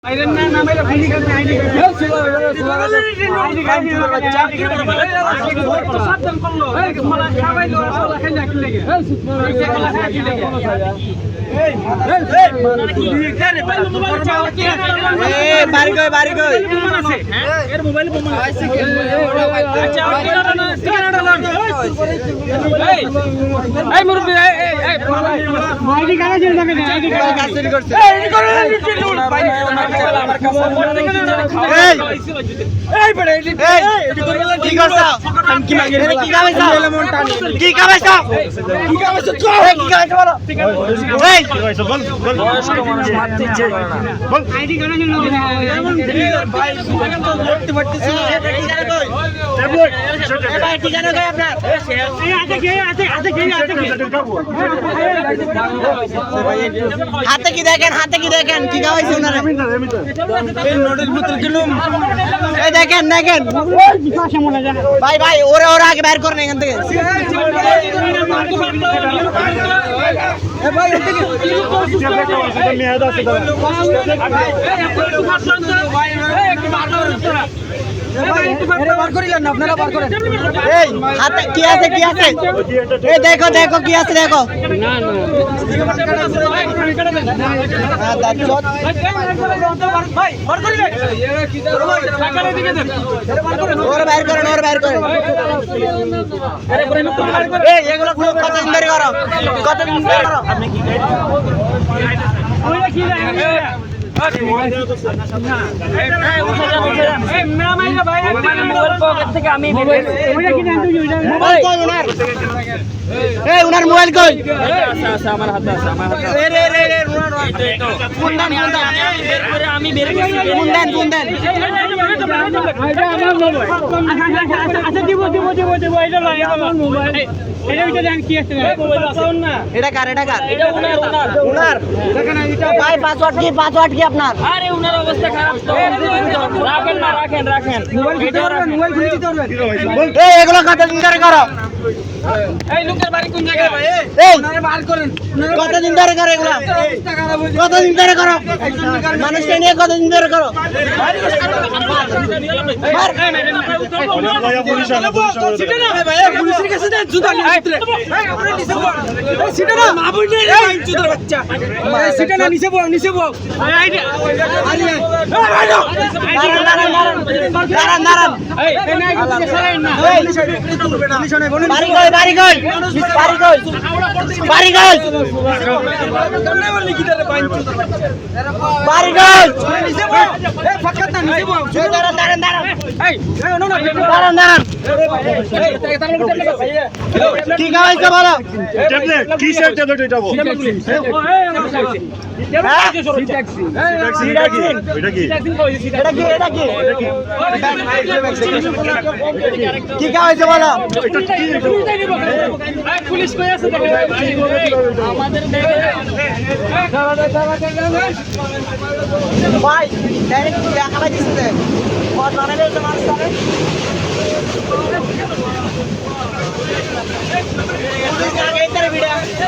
Irene না না মেরে ফিনি করতে আইডি কার্ড তো সাবধান করলো মালা খাবাইলো আসলে খাই না কিলে গে বাড়ি কই এর মোবাইল বোমা আছে আচ্ছা এই মুরব্বি এই আইডি কার্ড জেল লাগে না আইডি কার্ড কাজ করছে এই করে আমার কাছে এই বড় এই কি করছ কি মাগে কি কামাইছ কি কামাইছ কি কামাইছ কি কামাইছ বলো এই বয়স্ক মানুষ মারতেছে বল আইডি কার্ড জেল লাগে না এমন ভাই ধরতে পারতেছি না ভাই ঠিকানা কই আপনার হাতে কি দেখেন কি কামাইছ ওনারে এই নোটের ভিতর গেলুম এই দেখেন ভাই ওরা আগে বের করেন এখান থেকে হাতে কি আছে এই দেখো কি আছে দেখো ওর বাইর করেন এগুলো কতদিন ধরে করো উনার মোবাইল কই আমি বের করছি এটা কার উনার ভাই পাসওয়ার্ড কি আপনার আরে উনার অবস্থা খারাপ তো রাখেন মোবাইল খুলে দিতে পারবেন এই এগুলো কতদিন ধরে করো এই লোকের বাড়ি কোন জায়গায় ভাই এই উনারে বার করেন কতদিন ধরে করো এগুলো কতদিন ধরে করো মানুষকে নিয়ে কতদিন ধরে করো পুলিশের কাছে দেন জুতা নিয়ে ভিতরে এই সিটা না মা বই নেই এই জুতার বাচ্চা এই সিটা না নিচে বল দাঁড়ান এই নাই সরাই না বাড়ি কই নিচে বল এই ফাঁকা না নিচে বল দাঁড়ান এই নো কি খাওয়াইছে বলো ট্যাবলেট কিসের ট্যাবলেট এটা বল এটা কি কি খাওয়াইছে বলো পুলিশ কই আছে আমাদের ভাই ডাইরেক্ট দেখা পাইছিস কত বানাইলে তোমার সাথে ভিডিও